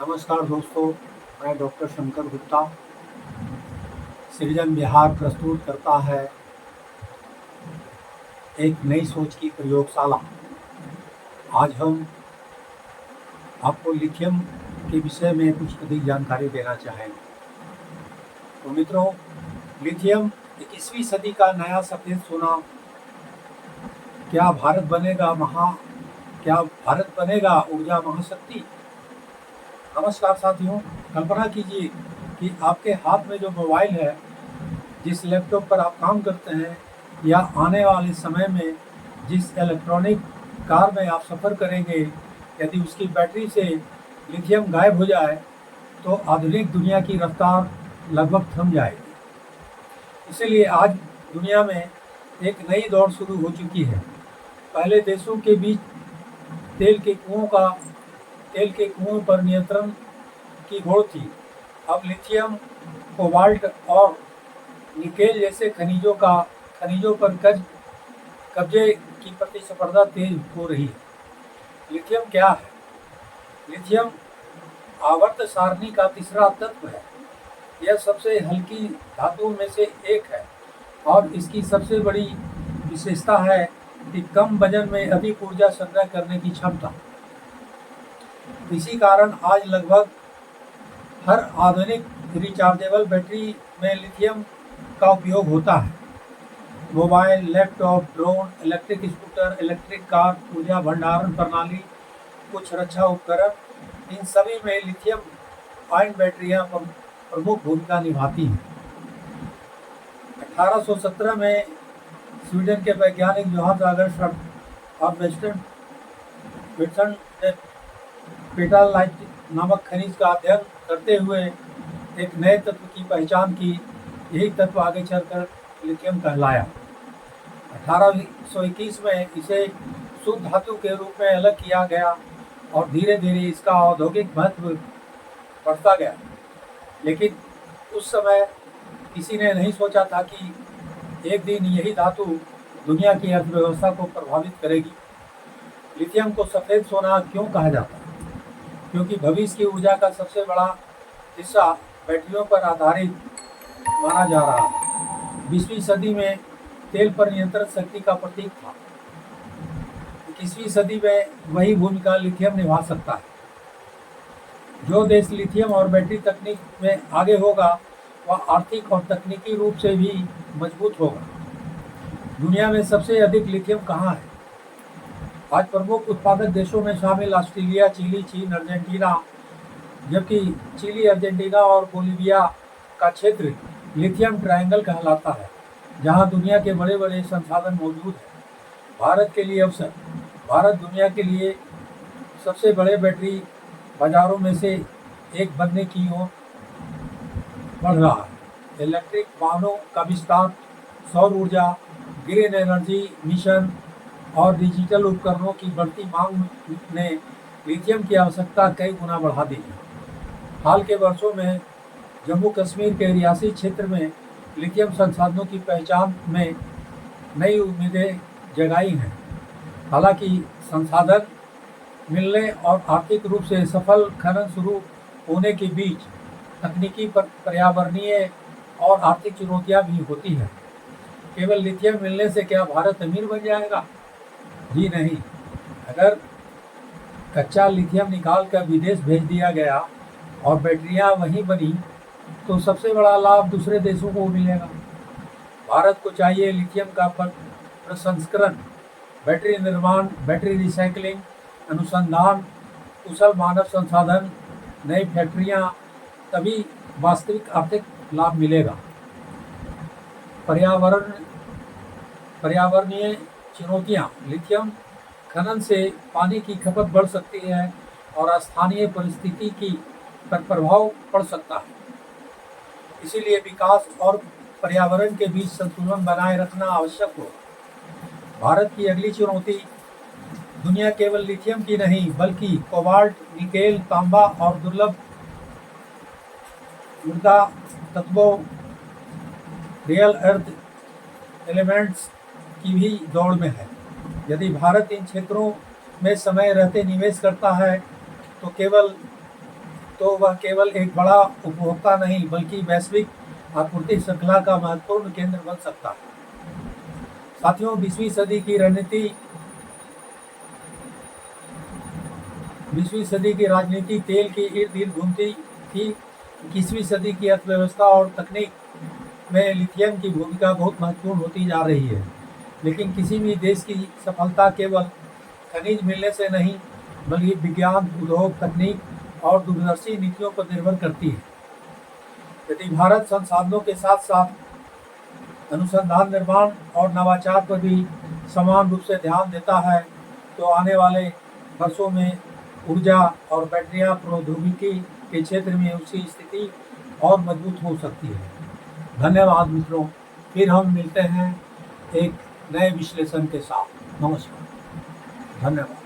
नमस्कार दोस्तों, मैं डॉक्टर शंकर गुप्ता। सृजन बिहार प्रस्तुत करता है एक नई सोच की प्रयोगशाला। आज हम आपको लिथियम के विषय में कुछ अधिक जानकारी देना चाहेंगे। तो मित्रों, लिथियम 21वीं सदी का नया सफेद सोना। क्या भारत बनेगा ऊर्जा महाशक्ति? नमस्कार साथियों, कल्पना कीजिए कि आपके हाथ में जो मोबाइल है, जिस लैपटॉप पर आप काम करते हैं, या आने वाले समय में जिस इलेक्ट्रॉनिक कार में आप सफ़र करेंगे, यदि उसकी बैटरी से लिथियम गायब हो जाए तो आधुनिक दुनिया की रफ्तार लगभग थम जाएगी। इसीलिए आज दुनिया में एक नई दौड़ शुरू हो चुकी है। पहले देशों के बीच तेल के कुओं पर नियंत्रण की होड़ थी। अब लिथियम, कोबाल्ट और निकेल जैसे खनिजों पर कब्जे की प्रतिस्पर्धा तेज हो रही है। लिथियम क्या है? लिथियम आवर्त सारणी का तीसरा तत्व है। यह सबसे हल्की धातुओं में से एक है और इसकी सबसे बड़ी विशेषता है कि कम वजन में अधिक ऊर्जा संग्रह करने की क्षमता। इसी कारण आज लगभग हर आधुनिक रिचार्जेबल बैटरी में लिथियम का उपयोग होता है। Mobile, laptop, drone, electric scooter, electric car, ऊर्जा भंडारण प्रणाली, कुछ रक्षा उपकरण, इन सभी में लिथियम आयन बैटरियां प्रमुख भूमिका निभाती हैं। 1817 में स्वीडन के वैज्ञानिक जोहान आगस्ट और वेस्टन ने पेटालाइट नामक खनिज का अध्ययन करते हुए एक नए तत्व की पहचान की। यही तत्व आगे चलकर लिथियम कहलाया। 1821 में इसे शुद्ध धातु के रूप में अलग किया गया और धीरे धीरे इसका औद्योगिक महत्व बढ़ता गया। लेकिन उस समय किसी ने नहीं सोचा था कि एक दिन यही धातु दुनिया की अर्थव्यवस्था को प्रभावित करेगी। लिथियम को सफ़ेद सोना क्यों कहा जाता है? क्योंकि भविष्य की ऊर्जा का सबसे बड़ा हिस्सा बैटरियों पर आधारित माना जा रहा है। 20वीं सदी में तेल पर नियंत्रण शक्ति का प्रतीक था। 21वीं सदी में वही भूमिका लिथियम निभा सकता है। जो देश लिथियम और बैटरी तकनीक में आगे होगा, वह आर्थिक और तकनीकी रूप से भी मजबूत होगा। दुनिया में सबसे अधिक लिथियम कहाँ है? आज प्रमुख उत्पादक देशों में शामिल ऑस्ट्रेलिया, चिली, चीन, अर्जेंटीना, जबकि चिली, अर्जेंटीना और बोलिविया का क्षेत्र लिथियम ट्रायंगल कहलाता है, जहां दुनिया के बड़े बड़े संसाधन मौजूद हैं। भारत के लिए अवसर। भारत दुनिया के लिए सबसे बड़े बैटरी बाजारों में से एक बनने की ओर बढ़ रहा है। इलेक्ट्रिक वाहनों का विस्तार, सौर ऊर्जा, ग्रीन एनर्जी मिशन और डिजिटल उपकरणों की बढ़ती मांग ने लिथियम की आवश्यकता कई गुना बढ़ा दी है। हाल के वर्षों में जम्मू कश्मीर के रियासी क्षेत्र में लिथियम संसाधनों की पहचान में नई उम्मीदें जगाई हैं। हालांकि संसाधन मिलने और आर्थिक रूप से सफल खनन शुरू होने के बीच तकनीकी, पर्यावरणीय और आर्थिक चुनौतियां भी होती हैं। केवल लिथियम मिलने से क्या भारत अमीर बन जाएगा? जी नहीं। अगर कच्चा लिथियम निकाल कर विदेश भेज दिया गया और बैटरियां वहीं बनी, तो सबसे बड़ा लाभ दूसरे देशों को मिलेगा। भारत को चाहिए लिथियम का प्रसंस्करण, बैटरी निर्माण, बैटरी रिसाइकलिंग, अनुसंधान, कुशल मानव संसाधन, नई फैक्ट्रियां, तभी वास्तविक आर्थिक लाभ मिलेगा। पर्यावरणीय चुनौतियां। लिथियम खनन से पानी की खपत बढ़ सकती है और स्थानीय परिस्थिति पर प्रभाव पड़ सकता है। इसीलिए विकास और पर्यावरण के बीच संतुलन बनाए रखना आवश्यक हो। भारत की अगली चुनौती दुनिया केवल लिथियम की नहीं, बल्कि कोबाल्ट, निकेल, तांबा और दुर्लभ मृदा तत्वों, रियल अर्थ एलिमेंट्स की भी दौड़ में है। यदि भारत इन क्षेत्रों में समय रहते निवेश करता है तो तो वह केवल एक बड़ा उपभोक्ता नहीं बल्कि वैश्विक आपूर्ति श्रृंखला का महत्वपूर्ण केंद्र बन सकता है। साथियों, 20वीं सदी की राजनीति तेल के इर्द गिर्द घूमती थी। 21वीं सदी की अर्थव्यवस्था और तकनीक में लिथियम की भूमिका बहुत महत्वपूर्ण होती जा रही है। लेकिन किसी भी देश की सफलता केवल खनिज मिलने से नहीं बल्कि विज्ञान, उद्योग, तकनीक और दूरदर्शी नीतियों पर निर्भर करती है। यदि भारत संसाधनों के साथ साथ अनुसंधान, निर्माण और नवाचार पर भी समान रूप से ध्यान देता है तो आने वाले वर्षों में ऊर्जा और बैटरियां प्रौद्योगिकी के क्षेत्र में उसकी स्थिति और मजबूत हो सकती है। धन्यवाद मित्रों, फिर हम मिलते हैं एक नए विश्लेषण के साथ। नमस्कार, धन्यवाद।